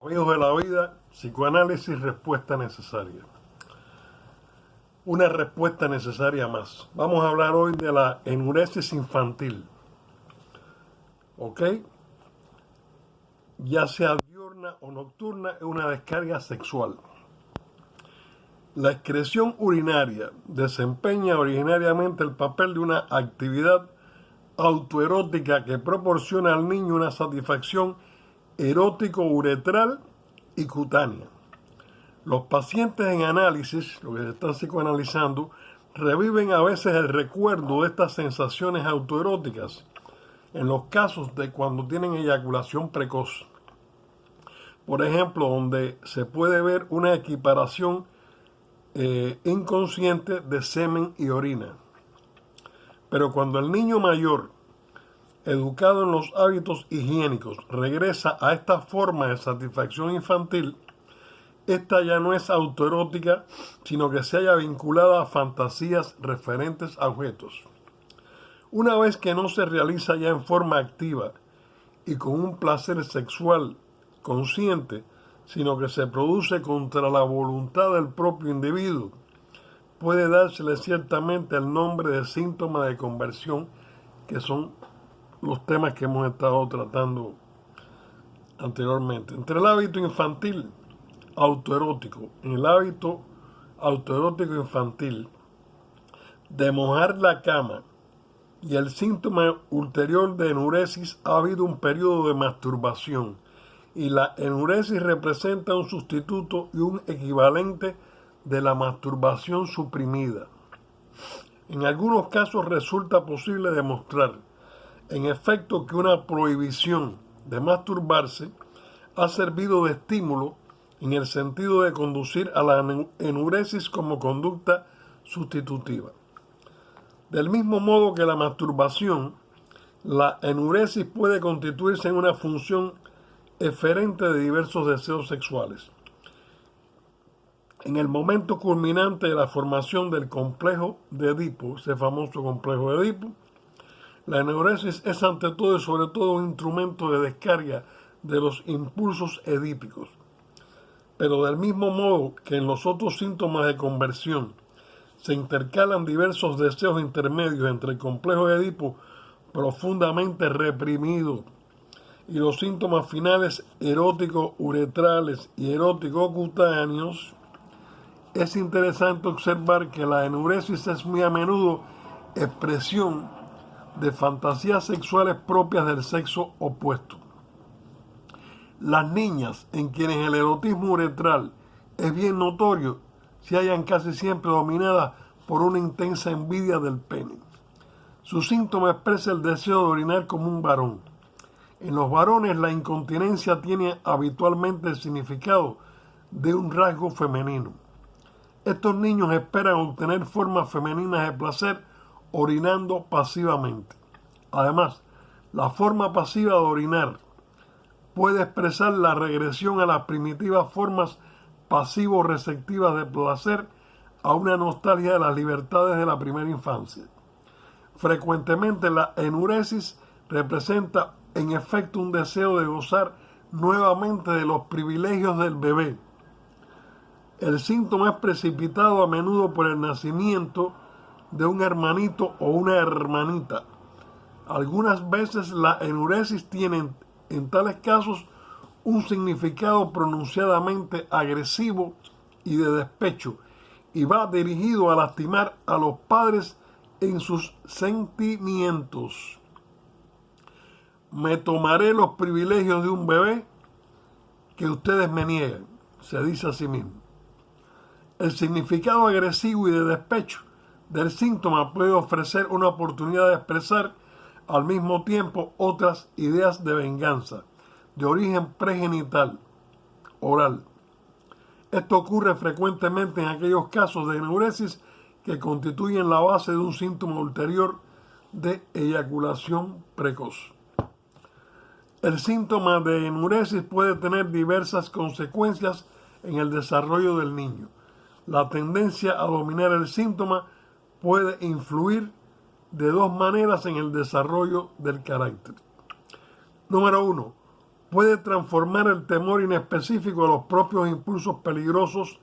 Amigos de la vida, psicoanálisis, respuesta necesaria. Una respuesta necesaria más. Vamos a hablar hoy de la enuresis infantil. ¿Ok? Ya sea diurna o nocturna, es una descarga sexual. La excreción urinaria desempeña originariamente el papel de una actividad autoerótica que proporciona al niño una satisfacción erótico-uretral y cutánea. Los pacientes en análisis, los que se están psicoanalizando, reviven a veces el recuerdo de estas sensaciones autoeróticas en los casos de cuando tienen eyaculación precoz. Por ejemplo, donde se puede ver una equiparación inconsciente de semen y orina. Pero cuando el niño mayor, educado en los hábitos higiénicos, regresa a esta forma de satisfacción infantil, esta ya no es autoerótica, sino que se halla vinculada a fantasías referentes a objetos. Una vez que no se realiza ya en forma activa y con un placer sexual consciente, sino que se produce contra la voluntad del propio individuo, puede dársele ciertamente el nombre de síntoma de conversión, que son los temas que hemos estado tratando anteriormente. Entre el hábito infantil autoerótico, en el hábito autoerótico infantil de mojar la cama y el síntoma ulterior de enuresis, ha habido un periodo de masturbación, y la enuresis representa un sustituto y un equivalente de la masturbación suprimida. En algunos casos resulta posible demostrar, en efecto, que una prohibición de masturbarse ha servido de estímulo en el sentido de conducir a la enuresis como conducta sustitutiva. Del mismo modo que la masturbación, la enuresis puede constituirse en una función eferente de diversos deseos sexuales. En el momento culminante de la formación del complejo de Edipo, ese famoso complejo de Edipo, la enuresis es ante todo y sobre todo un instrumento de descarga de los impulsos edípicos. Pero del mismo modo que en los otros síntomas de conversión se intercalan diversos deseos intermedios entre el complejo de Edipo profundamente reprimido y los síntomas finales erótico-uretrales y erótico-cutáneos, es interesante observar que la enuresis es muy a menudo expresión de fantasías sexuales propias del sexo opuesto. Las niñas, en quienes el erotismo uretral es bien notorio, se hallan casi siempre dominadas por una intensa envidia del pene. Su síntoma expresa el deseo de orinar como un varón. En los varones, la incontinencia tiene habitualmente el significado de un rasgo femenino. Estos niños esperan obtener formas femeninas de placer orinando pasivamente. Además, la forma pasiva de orinar puede expresar la regresión a las primitivas formas pasivo-receptivas de placer, a una nostalgia de las libertades de la primera infancia. Frecuentemente la enuresis representa en efecto un deseo de gozar nuevamente de los privilegios del bebé. El síntoma es precipitado a menudo por el nacimiento de un hermanito o una hermanita. Algunas veces la enuresis tiene en tales casos un significado pronunciadamente agresivo y de despecho, y va dirigido a lastimar a los padres en sus sentimientos. Me tomaré los privilegios de un bebé que ustedes me niegan, se dice a sí mismo. El significado agresivo y de despecho del síntoma puede ofrecer una oportunidad de expresar al mismo tiempo otras ideas de venganza, de origen pregenital, oral. Esto ocurre frecuentemente en aquellos casos de enuresis que constituyen la base de un síntoma ulterior de eyaculación precoz. El síntoma de enuresis puede tener diversas consecuencias en el desarrollo del niño. La tendencia a dominar el síntoma puede influir de dos maneras en el desarrollo del carácter. Número 1. puede transformar el temor inespecífico de los propios impulsos peligrosos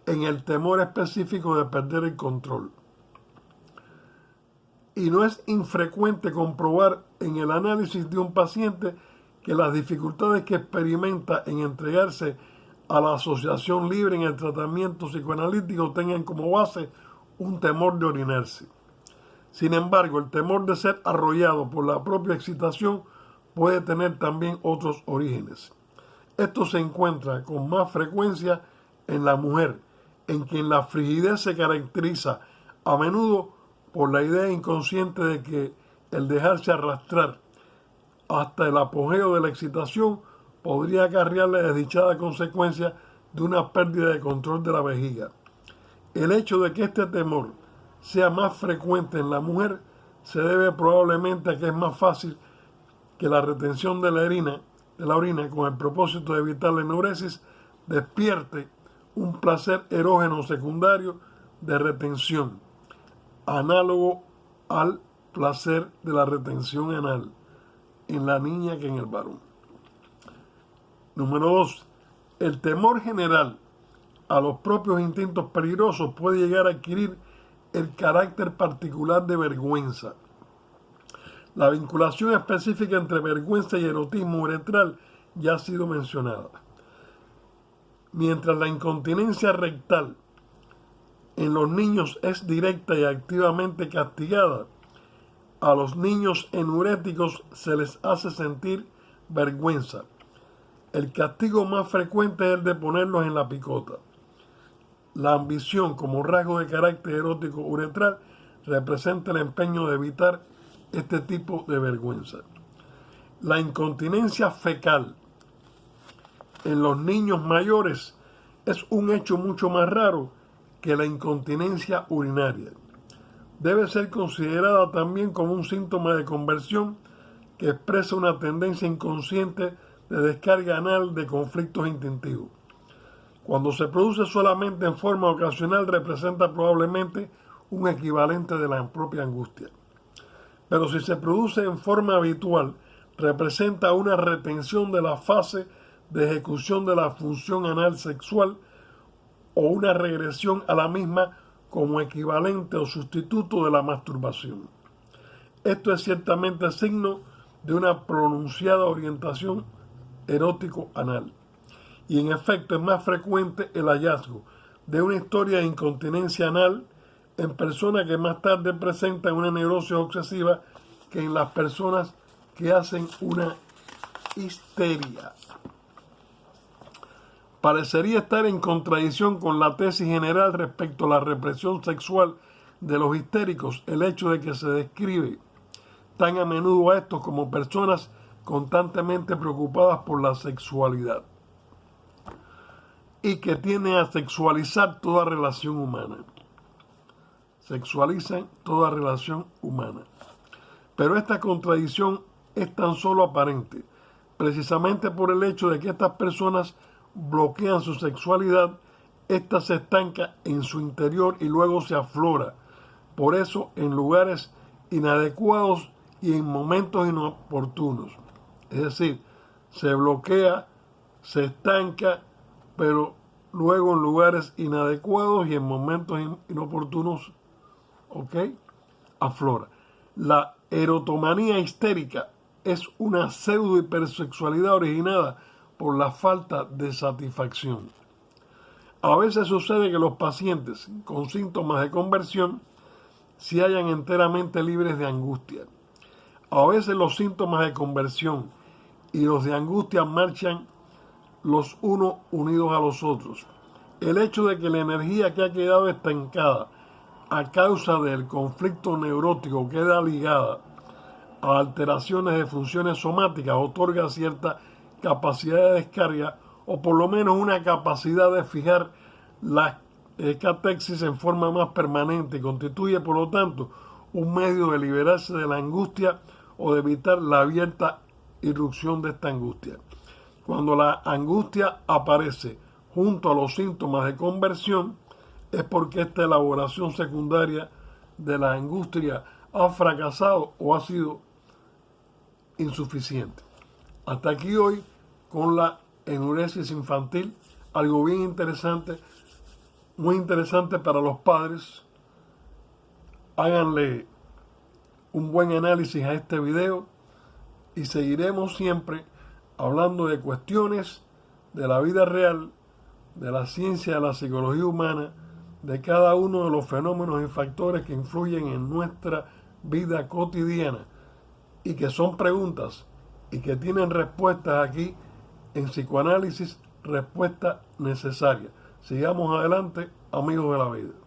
en el temor específico de perder el control. Y no es infrecuente comprobar en el análisis de un paciente que las dificultades que experimenta en entregarse a la asociación libre en el tratamiento psicoanalítico tengan como base un temor de orinarse. Sin embargo, el temor de ser arrollado por la propia excitación puede tener también otros orígenes. Esto se encuentra con más frecuencia en la mujer, en quien la frigidez se caracteriza a menudo por la idea inconsciente de que el dejarse arrastrar hasta el apogeo de la excitación podría acarrear la desdichada consecuencia de una pérdida de control de la vejiga. El hecho de que este temor sea más frecuente en la mujer se debe probablemente a que es más fácil que la retención de la orina con el propósito de evitar la enuresis despierte un placer erógeno secundario de retención, análogo al placer de la retención anal en la niña que en el varón. Número 2. El temor general a los propios instintos peligrosos puede llegar a adquirir el carácter particular de vergüenza. La vinculación específica entre vergüenza y erotismo uretral ya ha sido mencionada. Mientras la incontinencia rectal en los niños es directa y activamente castigada, a los niños enuréticos se les hace sentir vergüenza. El castigo más frecuente es el de ponerlos en la picota. La ambición como rasgo de carácter erótico uretral representa el empeño de evitar este tipo de vergüenza. La incontinencia fecal en los niños mayores es un hecho mucho más raro que la incontinencia urinaria. Debe ser considerada también como un síntoma de conversión que expresa una tendencia inconsciente de descarga anal de conflictos instintivos. Cuando se produce solamente en forma ocasional, representa probablemente un equivalente de la propia angustia. Pero si se produce en forma habitual, representa una retención de la fase de ejecución de la función anal sexual o una regresión a la misma como equivalente o sustituto de la masturbación. Esto es ciertamente signo de una pronunciada orientación erótico-anal. Y en efecto es más frecuente el hallazgo de una historia de incontinencia anal en personas que más tarde presentan una neurosis obsesiva que en las personas que hacen una histeria. Parecería estar en contradicción con la tesis general respecto a la represión sexual de los histéricos el hecho de que se describe tan a menudo a estos como personas constantemente preocupadas por la sexualidad y que tienden a sexualizar toda relación humana. Sexualizan toda relación humana. Pero esta contradicción es tan solo aparente, precisamente por el hecho de que estas personas bloquean su sexualidad, ésta se estanca en su interior y luego se aflora. Por eso, en lugares inadecuados y en momentos inoportunos. Es decir, se bloquea, se estanca, pero luego en lugares inadecuados y en momentos inoportunos, aflora. La erotomanía histérica es una pseudo hipersexualidad originada por la falta de satisfacción. A veces sucede que los pacientes con síntomas de conversión se hallan enteramente libres de angustia. A veces los síntomas de conversión y los de angustia marchan los unos unidos a los otros. El hecho de que la energía que ha quedado estancada a causa del conflicto neurótico queda ligada a alteraciones de funciones somáticas otorga cierta capacidad de descarga o por lo menos una capacidad de fijar la catexis en forma más permanente y constituye por lo tanto un medio de liberarse de la angustia o de evitar la abierta irrupción de esta angustia. Cuando la angustia aparece junto a los síntomas de conversión es porque esta elaboración secundaria de la angustia ha fracasado o ha sido insuficiente. Hasta aquí hoy con la enuresis infantil, algo bien interesante, muy interesante para los padres. Háganle un buen análisis a este video y seguiremos siempre hablando de cuestiones de la vida real, de la ciencia, de la psicología humana, de cada uno de los fenómenos y factores que influyen en nuestra vida cotidiana y que son preguntas y que tienen respuestas aquí en Psicoanálisis, respuesta necesaria. Sigamos adelante, amigos de la vida.